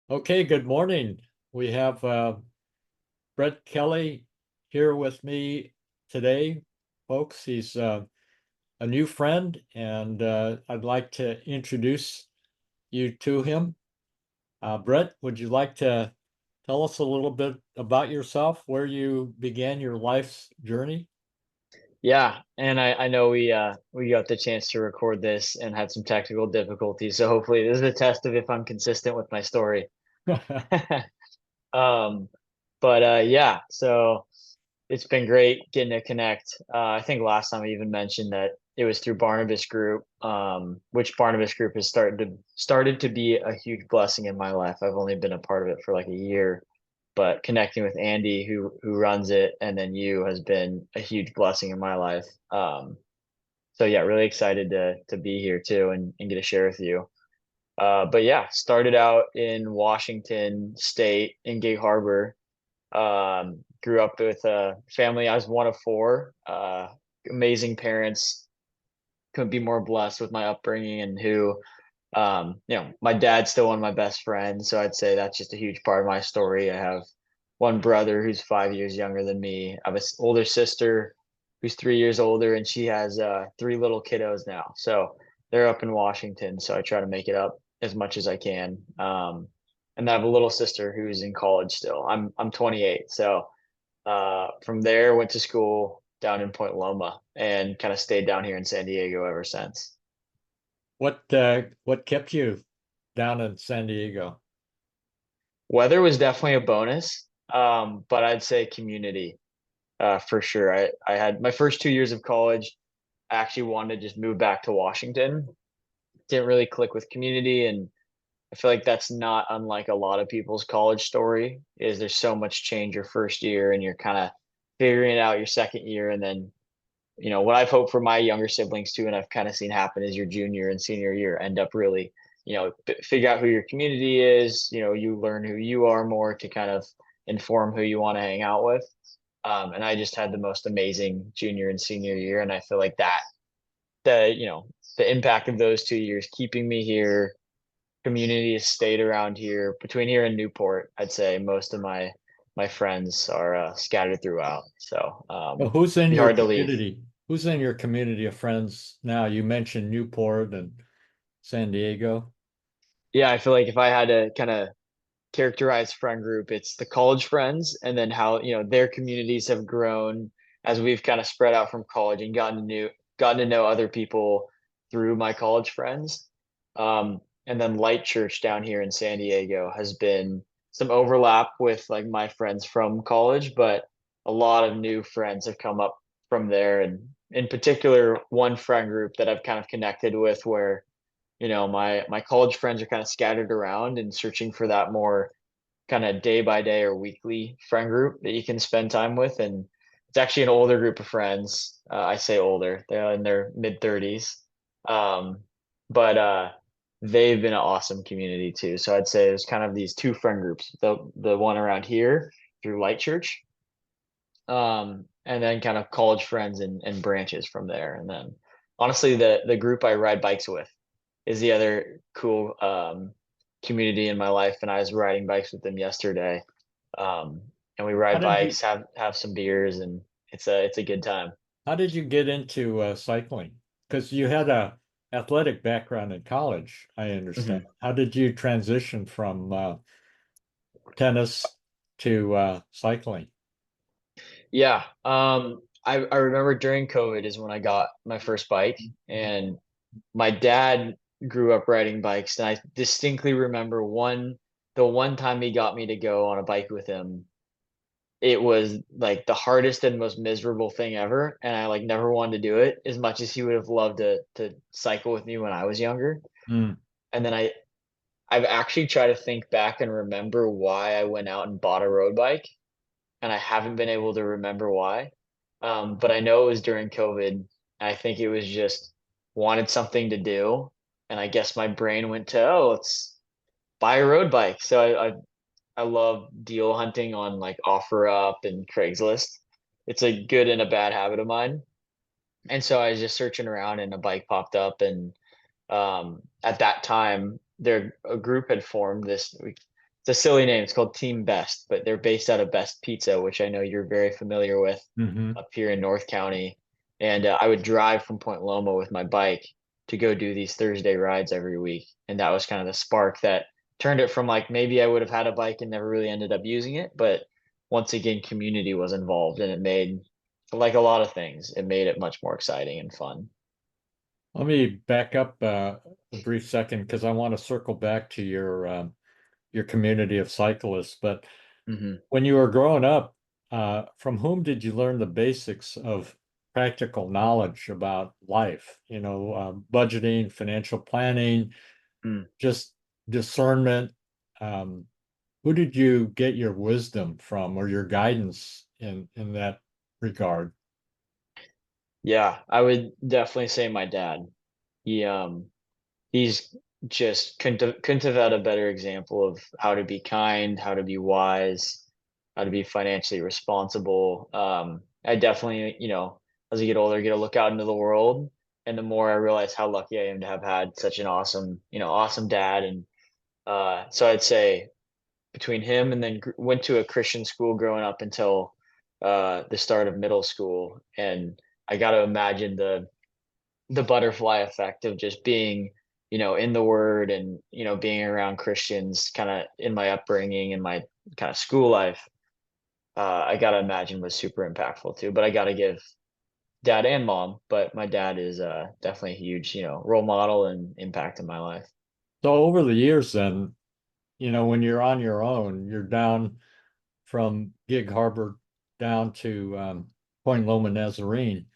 Okay, good morning. We have Brett Kelly here with me today, folks. He's a new friend, and I'd like to introduce you to him. Brett, would you like to tell us a little bit about yourself, where you began your life's journey? Yeah, and I know we got the chance to record this and had some technical difficulties, so hopefully this is a test of if I'm consistent with my story. Um, but yeah, so it's been great getting to connect. I think last time I even mentioned that it was through Barnabas Group, which Barnabas Group has started to be a huge blessing in my life. I've only been a part of it for like a year, but connecting with Andy, who runs it, and then you has been a huge blessing in my life. So yeah, really excited to be here too and get to share with you. But yeah, started out in Washington State in Gig Harbor. Grew up with a family. I was one of four. Amazing parents. Couldn't be more blessed with my upbringing and my dad's still one of my best friends. So I'd say that's just a huge part of my story. I have one brother who's 5 years younger than me. I have an older sister who's 3 years older, and she has three little kiddos now. So they're up in Washington. So I try to make it up as much as I can. And I have a little sister who's in college still. I'm 28. So from there, went to school down in Point Loma and kind of stayed down here in San Diego ever since. What kept you down in San Diego? Weather was definitely a bonus, but I'd say community for sure. I had my first 2 years of college. I actually wanted to just move back to Washington. Didn't really click with community, and I feel like that's not unlike a lot of people's college story. Is there's so much change your first year, and you're kind of figuring it out your second year, and then what I've hoped for my younger siblings too, and I've kind of seen happen is your junior and senior year end up really, figure out who your community is. You learn who you are more to kind of inform who you want to hang out with. And I just had the most amazing junior and senior year, and I feel like the impact of those 2 years keeping me here. Community has stayed around here between here and Newport. I'd say most of my friends are scattered throughout, so Well, who's in be your hard to leave. community? Who's in your community of friends now? You mentioned Newport and San Diego. Yeah, I feel like if I had to kind of characterize friend group, it's the college friends and then how, their communities have grown as we've kind of spread out from college and gotten to know other people through my college friends. And then Light Church down here in San Diego has been some overlap with like my friends from college, but a lot of new friends have come up from there. And in particular, one friend group that I've kind of connected with where my college friends are kind of scattered around and searching for that more kind of day by day or weekly friend group that you can spend time with. And it's actually an older group of friends. I say older, they're in their mid 30s. Um, but they've been an awesome community too. So I'd say there's kind of these two friend groups, the one around here through Light Church, and then kind of college friends and branches from there. And then honestly, the group I ride bikes with is the other cool community in my life. And I was riding bikes with them yesterday. Um, and we How ride did you bikes, have some beers, and it's a good time. how did you get into cycling? Because you had a athletic background in college, I understand. Mhm. How did you transition from tennis to cycling? Yeah. I remember during COVID is when I got my first bike, and my dad grew up riding bikes, and I distinctly remember the one time he got me to go on a bike with him. It was like the hardest and most miserable thing ever, and I like never wanted to do it as much as he would have loved to cycle with me when I was younger. Mm. And then I've actually tried to think back and remember why I went out and bought a road bike, and I haven't been able to remember why. But I know it was during COVID. And I think it was just wanted something to do, and I guess my brain went to, oh, let's buy a road bike. So I love deal hunting on like OfferUp and Craigslist. It's a good and a bad habit of mine. And so I was just searching around and a bike popped up, and at that time a group had formed this, it's it's a silly name. It's called Team Best, but they're based out of Best Pizza, which I know you're very familiar with Hmm. up here in North County. And I would drive from Point Loma with my bike to go do these Thursday rides every week. And that was kind of the spark that turned it from like maybe I would have had a bike and never really ended up using it. But once again, community was involved and it made, like a lot of things, it made it much more exciting and fun. Let me back up a brief second because I want to circle back to your community of cyclists. But Hmm. when you were growing up, from whom did you learn the basics of practical knowledge about life? Budgeting, financial planning, Mm. just discernment. Um, who did you get your wisdom from or your guidance in that regard? Yeah, I would definitely say my dad. He he's just couldn't have had a better example of how to be kind, how to be wise, how to be financially responsible. I definitely, as I get older, get to look out into the world, and the more I realize how lucky I am to have had such an awesome, awesome dad. And so I'd say between him and then went to a Christian school growing up until the start of middle school, and I got to imagine the butterfly effect of just being, in the word and, being around Christians kind of in my upbringing and my kind of school life, I got to imagine was super impactful too. But I got to give dad and mom, but my dad is definitely a huge, role model and impact in my life. So over the years, then, when you're on your own, you're down from Gig Harbor down to Point Loma Nazarene.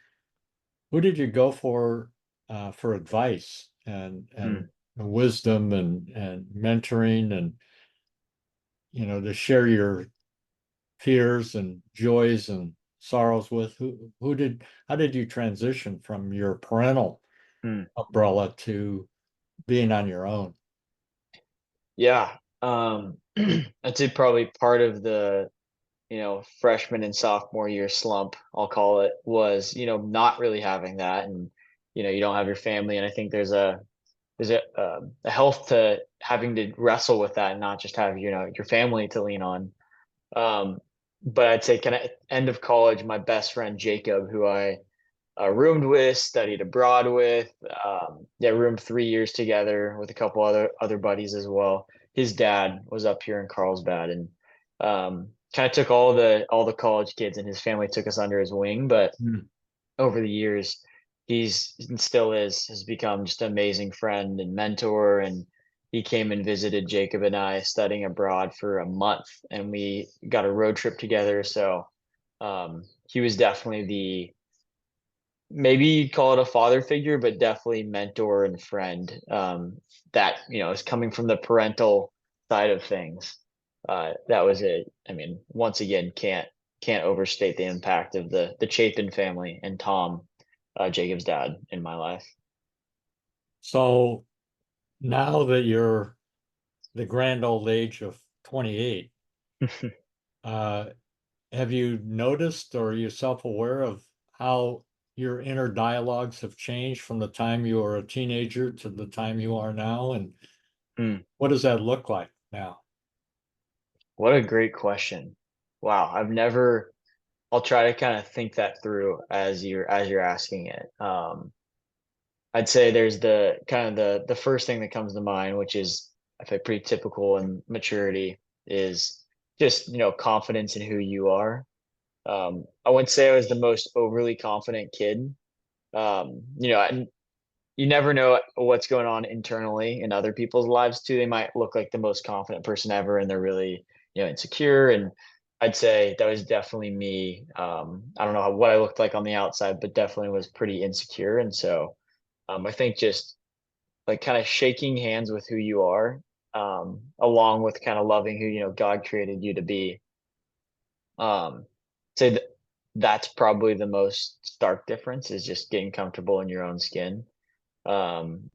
Who did you go for advice and Hmm. wisdom and mentoring and to share your fears and joys and sorrows with? Who did how did you transition from your parental Hmm. umbrella to being on your own? Yeah. I'd say probably part of the, freshman and sophomore year slump, I'll call it, was, not really having that. And, you don't have your family. And I think there's a health to having to wrestle with that and not just have, your family to lean on. Um, but I'd say kind of end of college, my best friend Jacob, who I roomed with, studied abroad with, yeah, roomed 3 years together with a couple other buddies as well. His dad was up here in Carlsbad, and kind of took all the college kids, and his family took us under his wing. But Hmm. over the years, he's and still has become just an amazing friend and mentor. And he came and visited Jacob and I studying abroad for a month, and we got a road trip together. So he was definitely the maybe you'd call it a father figure, but definitely mentor and friend. That is coming from the parental side of things. That was it. I mean, once again, can't overstate the impact of the Chapin family and Tom, Jacob's dad, in my life. So now that you're the grand old age of 28, uh, have you noticed or are you self-aware of how your inner dialogues have changed from the time you were a teenager to the time you are now? And Hmm. what does that look like now? What a great question! Wow, I've never. I'll try to kind of think that through as you're asking it. I'd say there's the kind of the first thing that comes to mind, which is I think pretty typical in maturity, is just confidence in who you are. I wouldn't say I was the most overly confident kid. And you never know what's going on internally in other people's lives too. They might look like the most confident person ever, and they're really insecure. And I'd say that was definitely me. I don't know what I looked like on the outside, but definitely was pretty insecure. And so I think just like kind of shaking hands with who you are, along with kind of loving who God created you to be. Um, say that that's probably the most stark difference is just getting comfortable in your own skin. Um,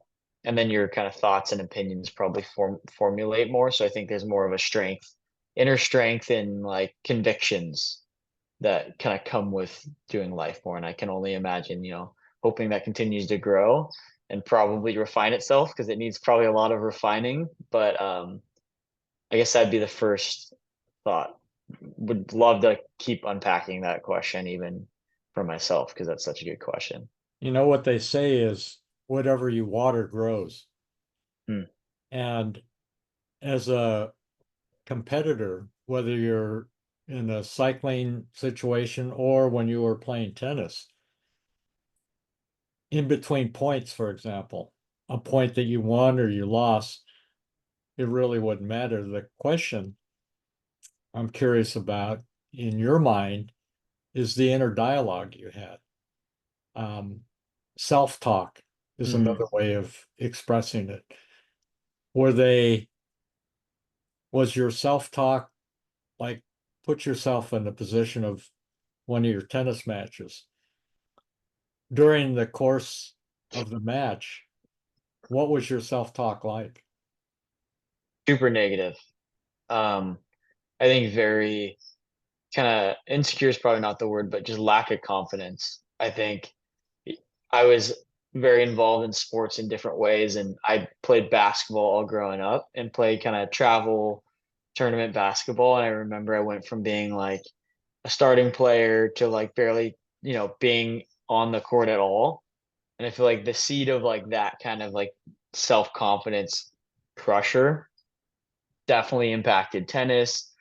and then your kind of thoughts and opinions probably formulate more. So I think there's more of a inner strength and like convictions that kind of come with doing life more. And I can only imagine, hoping that continues to grow and probably refine itself because it needs probably a lot of refining. But I guess that'd be the first thought. Would love to keep unpacking that question even for myself because that's such a good question. You know what they say is whatever you water grows. Hmm. And as a competitor, whether you're in a cycling situation or when you were playing tennis, in between points, for example, a point that you won or you lost, it really wouldn't matter. The question I'm curious about in your mind is the inner dialogue you had. Um, Self-talk is Mm. another way of expressing it. Were they, was your self-talk like put yourself in the position of one of your tennis matches? During the course of the match, what was your self-talk like? Super negative. Um, I think very kind of insecure is probably not the word, but just lack of confidence. I think I was very involved in sports in different ways, and I played basketball all growing up and played kind of travel tournament basketball. And I remember I went from being like a starting player to like barely, being on the court at all. And I feel like the seed of like that kind of like self-confidence crusher definitely impacted tennis.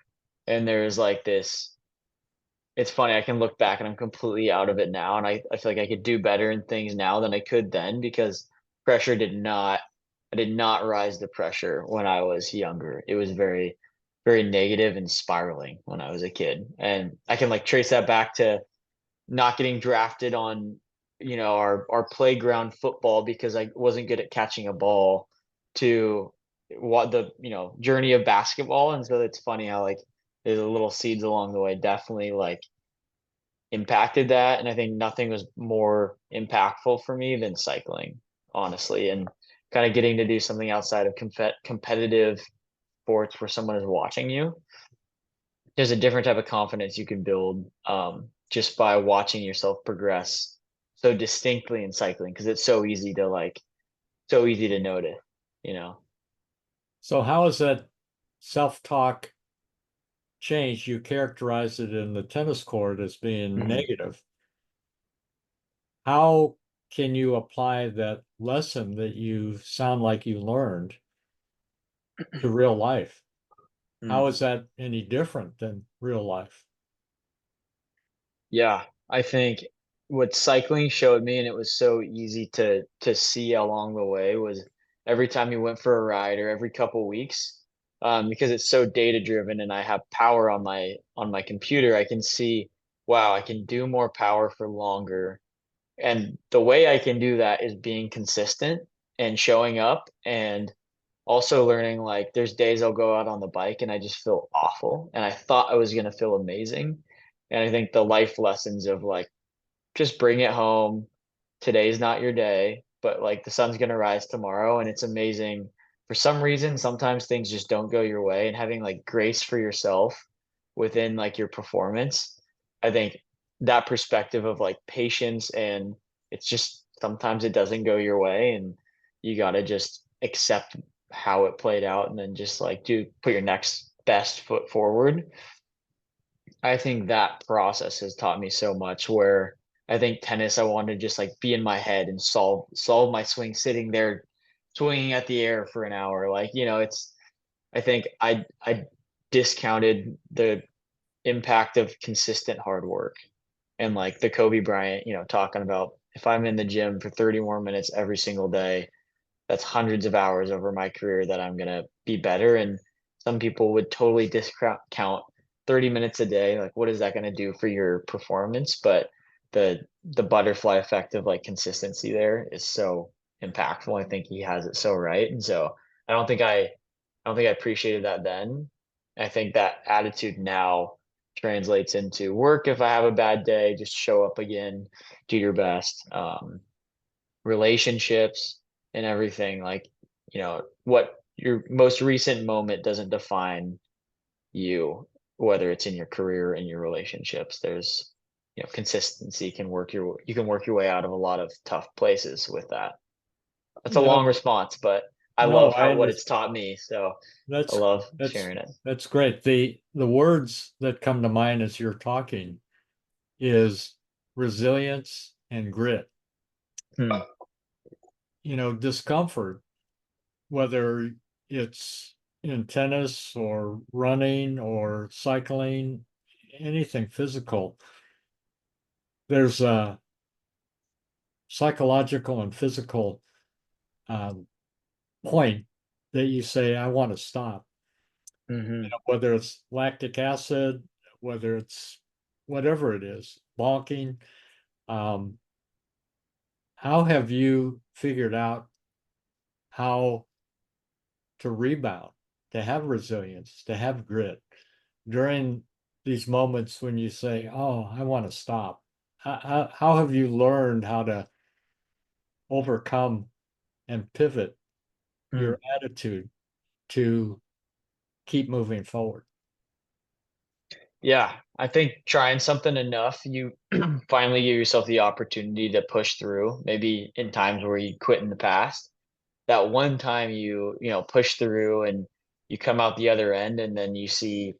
And there's like this, it's funny, I can look back and I'm completely out of it now. And I feel like I could do better in things now than I could then because pressure I did not rise to pressure when I was younger. It was very, very negative and spiraling when I was a kid. And I can like trace that back to not getting drafted on, our playground football because I wasn't good at catching a ball to what the, journey of basketball. And so it's funny how like there's a little seeds along the way definitely like impacted that. And I think nothing was more impactful for me than cycling, honestly, and kind of getting to do something outside of competitive sports where someone is watching you. There's a different type of confidence you can build just by watching yourself progress so distinctly in cycling because it's so easy to like so easy to notice, you know. So how has that self-talk changed? You characterize it in the tennis court as being Mhm. negative. How can you apply that lesson that you sound like you learned to real life? Mm. How is that any different than real life? Yeah, I think what cycling showed me, and it was so easy to see along the way, was every time you went for a ride or every couple weeks, because it's so data driven, and I have power on my computer, I can see, wow, I can do more power for longer. And the way I can do that is being consistent and showing up and also learning like there's days I'll go out on the bike and I just feel awful. And I thought I was gonna feel amazing. And I think the life lessons of like just bring it home. Today's not your day, but like the sun's gonna rise tomorrow and it's amazing. For some reason, sometimes things just don't go your way and having like grace for yourself within like your performance. I think that perspective of like patience and it's just sometimes it doesn't go your way and you got to just accept how it played out and then just like do put your next best foot forward. I think that process has taught me so much where I think tennis I wanted to just like be in my head and solve my swing sitting there swinging at the air for an hour. Like, it's I think I discounted the impact of consistent hard work and like the Kobe Bryant, talking about if I'm in the gym for 30 more minutes every single day, that's hundreds of hours over my career that I'm gonna be better. And some people would totally discount 30 minutes a day. Like, what is that gonna do for your performance? But the butterfly effect of like consistency there is so impactful. I think he has it so right. And so I don't think I appreciated that then. I think that attitude now translates into work. If I have a bad day, just show up again, do your best. Relationships and everything like what your most recent moment doesn't define you, whether it's in your career or in your relationships. There's consistency can work you can work your way out of a lot of tough places with that. That's a You long know, response, but I No, love I how what understand. it's taught me. So I That's love that's sharing it. that's great. The words that come to mind as you're talking is resilience and grit. Hmm. Discomfort, whether it's in tennis or running or cycling, anything physical, there's a psychological and physical um, point that you say, I want to stop. Hmm. Whether it's lactic acid, whether it's whatever it is, bonking. Um, how have you figured out how to rebound, to have resilience, to have grit during these moments when you say, "Oh, I want to stop"? How have you learned how to overcome and pivot your attitude to keep moving forward? Yeah, I think trying something enough, you finally give yourself the opportunity to push through. Maybe in times where you quit in the past, that one time you push through and you come out the other end, and then you see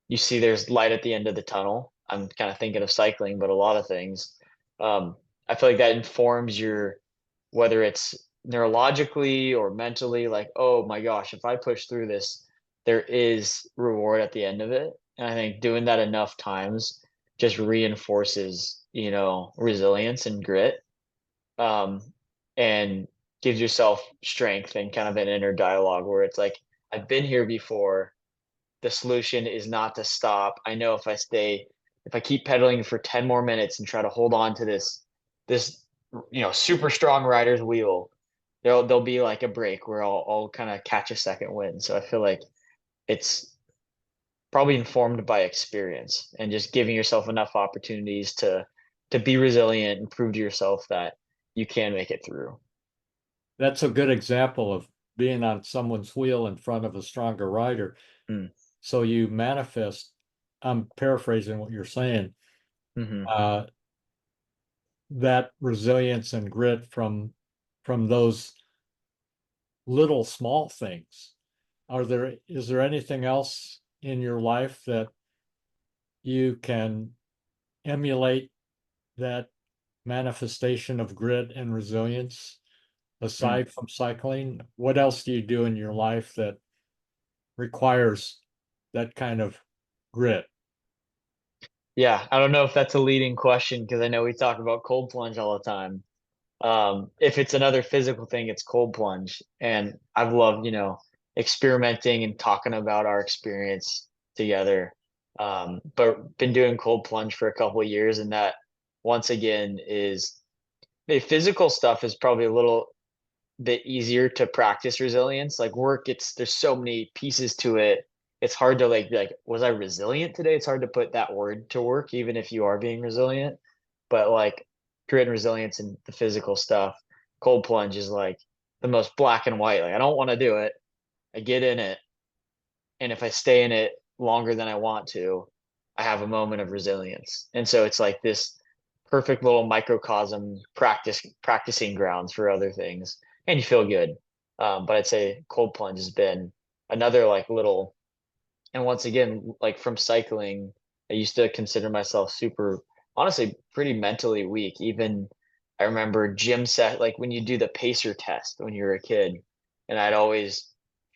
there's light at the end of the tunnel. I'm kind of thinking of cycling, but a lot of things. I feel like that informs your, whether it's neurologically or mentally, like, oh my gosh, if I push through this, there is reward at the end of it. And I think doing that enough times just reinforces resilience and grit, um, and gives yourself strength and kind of an inner dialogue where it's like, I've been here before. The solution is not to stop. I know if I keep pedaling for 10 more minutes and try to hold on to this super strong rider's wheel, there'll be like a break where I'll kind of catch a second wind. So I feel like it's probably informed by experience and just giving yourself enough opportunities to be resilient and prove to yourself that you can make it through. That's a good example of being on someone's wheel in front of a stronger rider. Mm. So you manifest, I'm paraphrasing what you're saying, Hmm. uh, that resilience and grit from those little small things. Is there anything else in your life that you can emulate that manifestation of grit and resilience Mm. aside from cycling? What else do you do in your life that requires that kind of grit? Yeah, I don't know if that's a leading question because I know we talk about cold plunge all the time. If it's another physical thing, it's cold plunge. And I've loved experimenting and talking about our experience together. But been doing cold plunge for a couple of years, and that once again is the physical stuff is probably a little bit easier to practice resilience. Like work, there's so many pieces to it. It's hard to like be like, was I resilient today? It's hard to put that word to work, even if you are being resilient. But like grit and resilience and the physical stuff, cold plunge is like the most black and white. Like I don't want to do it. I get in it, and if I stay in it longer than I want to, I have a moment of resilience. And so it's like this perfect little microcosm practicing grounds for other things, and you feel good. But I'd say cold plunge has been another like little, and once again, like from cycling, I used to consider myself super, honestly, pretty mentally weak. Even I remember gym set, like when you do the pacer test when you were a kid, and I'd always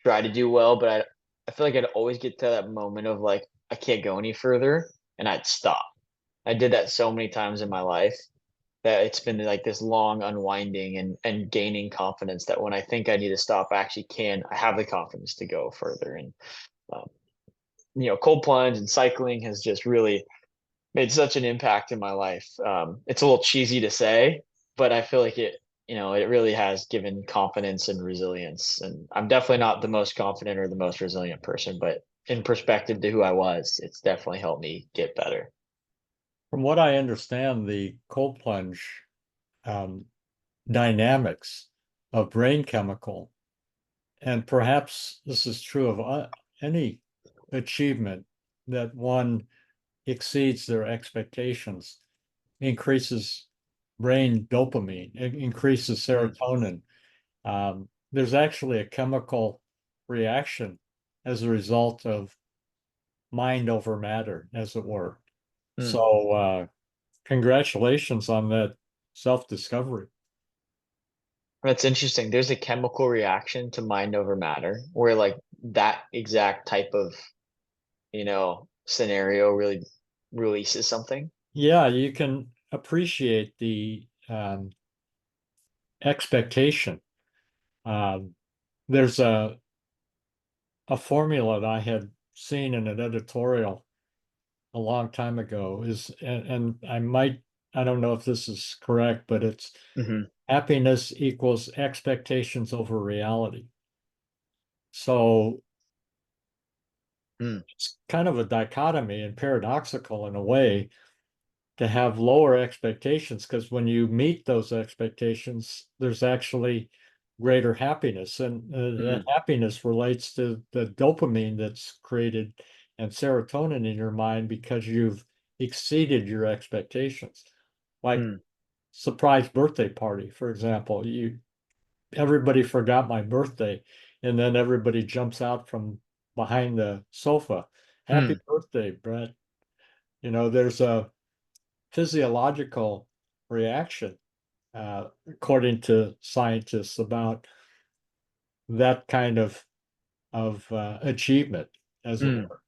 try to do well, but I feel like I'd always get to that moment of like, I can't go any further, and I'd stop. I did that so many times in my life that it's been like this long unwinding and gaining confidence that when I think I need to stop, I actually can. I have the confidence to go further. And um, cold plunge and cycling has just really made such an impact in my life. It's a little cheesy to say, but I feel like it really has given confidence and resilience. And I'm definitely not the most confident or the most resilient person, but in perspective to who I was, it's definitely helped me get better. From what I understand, the cold plunge um, dynamics of brain chemical, and perhaps this is true of any achievement that one exceeds their expectations, increases brain dopamine, it increases Mm. serotonin. there's actually a chemical reaction as a result of mind over matter, as it were. Hmm. So, congratulations on that self-discovery. That's interesting. There's a chemical reaction to mind over matter where like that exact type of, scenario really releases something. Yeah, you can appreciate the expectation. Um, there's a formula that I had seen in an editorial a long time ago is, and I don't know if this is correct, but it's Hmm. happiness equals expectations over reality. So Hmm. it's kind of a dichotomy and paradoxical in a way to have lower expectations, because when you meet those expectations, there's actually greater happiness. And that Hmm. happiness relates to the dopamine that's created and serotonin in your mind because you've exceeded your expectations. Like Hmm. surprise birthday party, for example, everybody forgot my birthday, and then everybody jumps out from behind the sofa. Happy Hmm. birthday, Brett. There's a physiological reaction, according to scientists, about that kind of achievement, as it Hmm. were.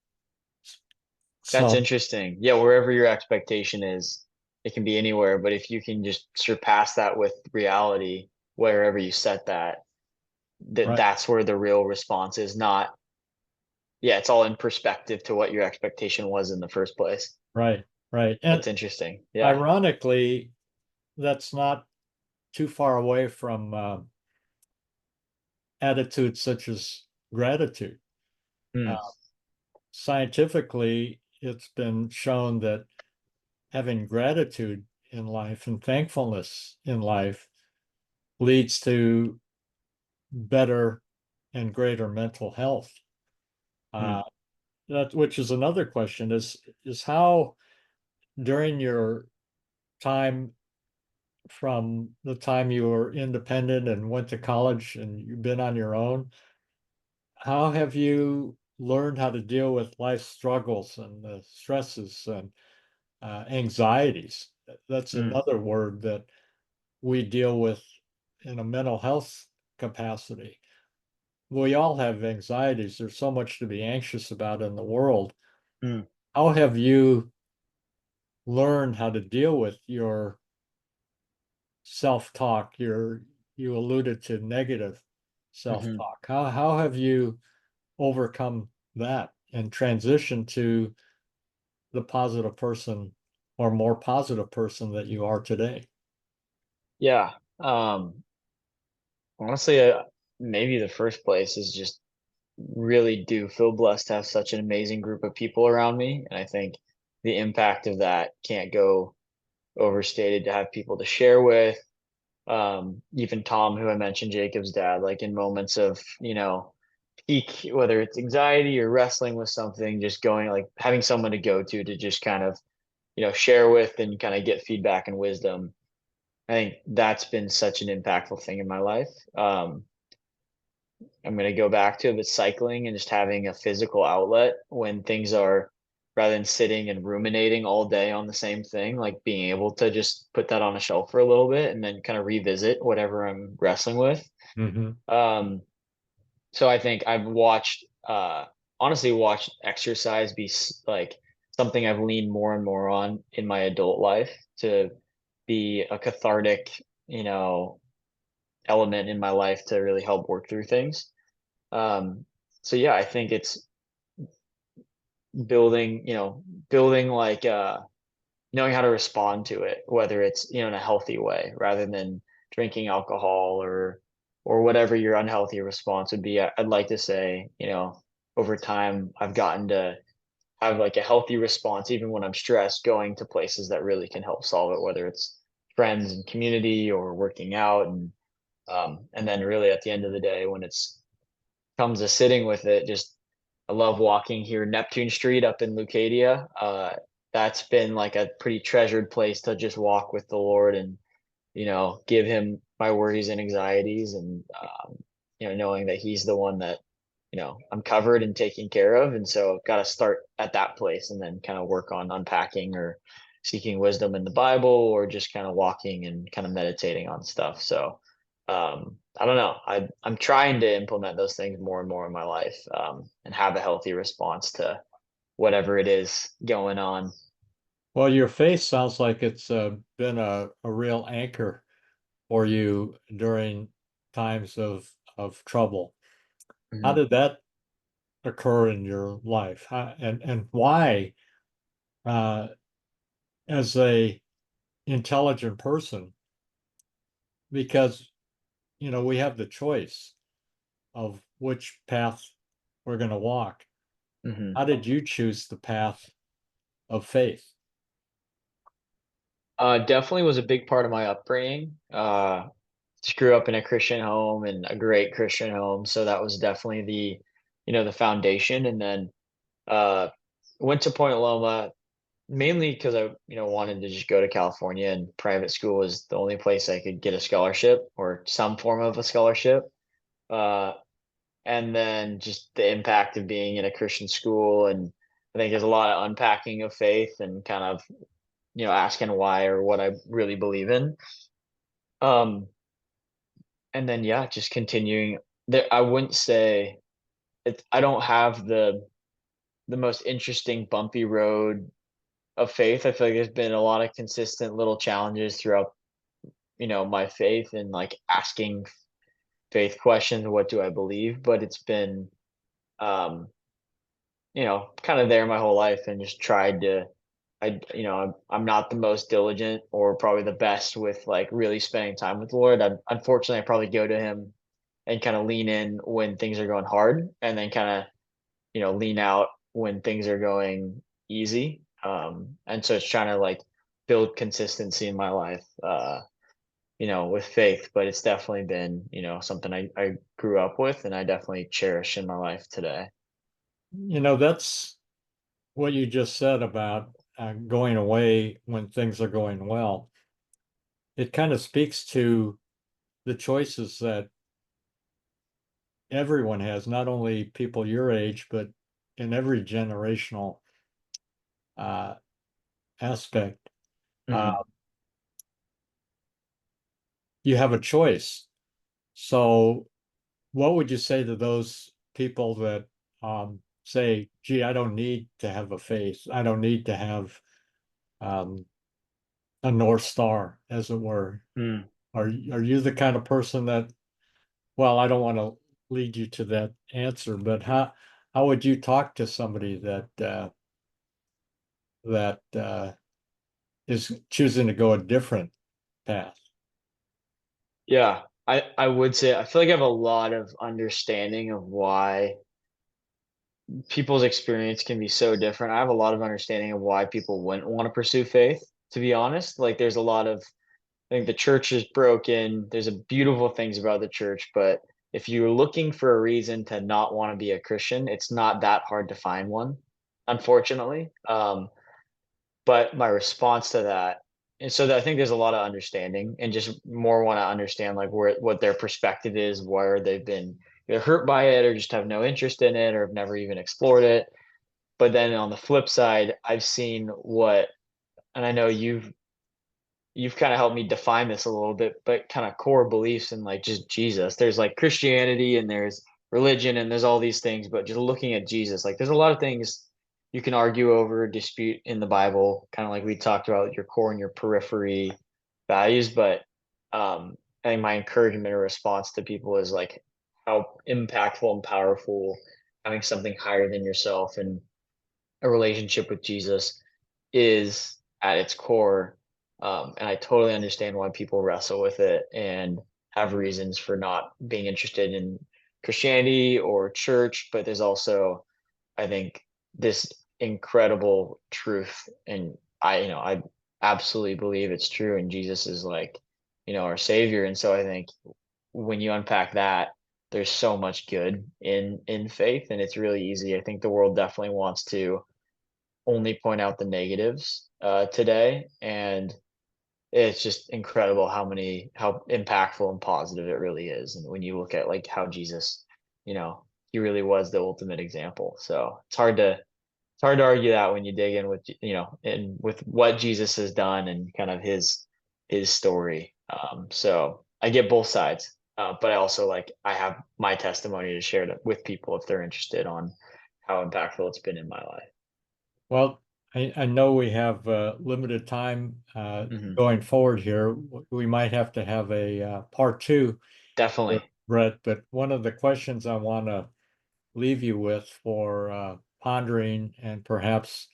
That's So, interesting. Yeah, wherever your expectation is, it can be anywhere, but if you can just surpass that with reality, wherever you set that, right, that's where the real response is not, yeah, it's all in perspective to what your expectation was in the first place. right, right. And That's interesting. Yeah. ironically, that's not too far away from attitudes such as gratitude. Uh, Hmm. Scientifically, it's been shown that having gratitude in life and thankfulness in life leads to better and greater mental health. Hmm. Uh, which is another question is how during your time from the time you were independent and went to college and you've been on your own, how have you learned how to deal with life struggles and the stresses and anxieties? That's Hmm. another word that we deal with in a mental health capacity. We all have anxieties. There's so much to be anxious about in the world. Hmm. How have you learned how to deal with your self-talk? You alluded to negative Hmm. self-talk. How have you overcome that and transitioned to the positive person or more positive person that you are today? Yeah. Honestly, maybe the first place is just really do feel blessed to have such an amazing group of people around me. And I think the impact of that can't go overstated to have people to share with. Even Tom, who I mentioned, Jacob's dad, like in moments of, peak, whether it's anxiety or wrestling with something, just going like having someone to go to just kind of, share with and kind of get feedback and wisdom. I think that's been such an impactful thing in my life. I'm going to go back to it, but cycling and just having a physical outlet when things are, rather than sitting and ruminating all day on the same thing, like being able to just put that on a shelf for a little bit and then kind of revisit whatever I'm wrestling with. Hmm. Um, so I think I've honestly watched exercise be like something I've leaned more and more on in my adult life to be a cathartic, element in my life to really help work through things. Um, so yeah, I think it's building, building like knowing how to respond to it, whether it's, in a healthy way rather than drinking alcohol or whatever your unhealthy response would be. I'd like to say, over time I've gotten to have like a healthy response even when I'm stressed, going to places that really can help solve it, whether it's friends and community or working out and then really at the end of the day when it's comes to sitting with it, just I love walking here Neptune Street up in Lucadia. That's been like a pretty treasured place to just walk with the Lord and give him my worries and anxieties and knowing that he's the one that, I'm covered and taken care of. And so I've got to start at that place and then kind of work on unpacking or seeking wisdom in the Bible or just kind of walking and kind of meditating on stuff. So I don't know. I'm trying to implement those things more and more in my life, and have a healthy response to whatever it is going on. Well, your faith sounds like it's been a real anchor for you during times of trouble. How Mhm. did that occur in your life? And why, uh, as a intelligent person, because we have the choice of which path we're going to walk. Mhm. How did you choose the path of faith? Definitely was a big part of my upbringing. Just grew up in a Christian home and a great Christian home, so that was definitely the foundation. And then uh, went to Point Loma mainly because I, wanted to just go to California, and private school was the only place I could get a scholarship or some form of a scholarship. Uh, and then just the impact of being in a Christian school, and I think there's a lot of unpacking of faith and kind of asking why or what I really believe in. Um, and then yeah, just continuing there. I wouldn't say I don't have the most interesting bumpy road of faith. I feel like there's been a lot of consistent little challenges throughout, my faith and like asking faith questions, what do I believe? But it's been um, kind of there my whole life and just tried to I'm not the most diligent or probably the best with like really spending time with the Lord. Unfortunately, I probably go to him and kind of lean in when things are going hard and then kind of, lean out when things are going easy. And so it's trying to like build consistency in my life, with faith, but it's definitely been, something I grew up with and I definitely cherish in my life today. That's what you just said about going away when things are going well. It kind of speaks to the choices that everyone has, not only people your age, but in every generational uh, aspect. Uh, Hmm. you have a choice. So, what would you say to those people that say, "Gee, I don't need to have a faith. I don't need to have um, a North Star, as it were." Mm. Are you the kind of person that? Well, I don't want to lead you to that answer, but how would you talk to somebody that is choosing to go a different path? Yeah, I would say I feel like I have a lot of understanding of why people's experience can be so different. I have a lot of understanding of why people wouldn't want to pursue faith, to be honest. Like there's a lot of I think the church is broken. There's a beautiful things about the church, but if you're looking for a reason to not want to be a Christian, it's not that hard to find one, unfortunately. But my response to that, and so that I think there's a lot of understanding and just more want to understand like what their perspective is, where they've been either hurt by it or just have no interest in it or have never even explored it. But then on the flip side, I've seen and I know you've kind of helped me define this a little bit, but kind of core beliefs in like just Jesus. There's like Christianity and there's religion and there's all these things, but just looking at Jesus, like there's a lot of things you can argue over, dispute in the Bible, kind of like we talked about your core and your periphery values. But I think my encouragement or response to people is like how impactful and powerful having something higher than yourself and a relationship with Jesus is at its core. And I totally understand why people wrestle with it and have reasons for not being interested in Christianity or church. But there's also, I think, this incredible truth. And I absolutely believe it's true. And Jesus is like, our savior. And so I think when you unpack that, there's so much good in faith and it's really easy. I think the world definitely wants to only point out the negatives today. And it's just incredible how impactful and positive it really is. And when you look at like how Jesus, he really was the ultimate example. So it's hard to argue that when you dig in with and with what Jesus has done and kind of his story. So I get both sides, but I also like I have my testimony to share with people if they're interested on how impactful it's been in my life. Well, I know we have limited time Hmm. going forward here. We might have to have a part two with Definitely. Brett, but one of the questions I want to leave you with for pondering, and perhaps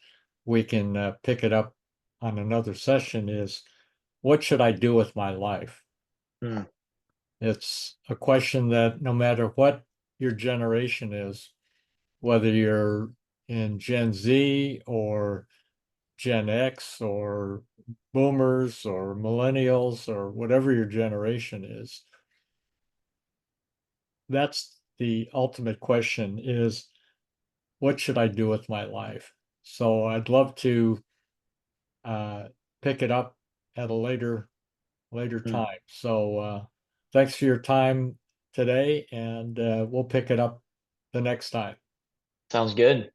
we can pick it up on another session, is what should I do with my life? Mm, It's a question that no matter what your generation is, whether you're in Gen Z or Gen X or boomers or millennials or whatever your generation is, that's the ultimate question, is what should I do with my life? So I'd love to uh, pick it up at a later mm. time. So thanks for your time today, and we'll pick it up the next time. Sounds good.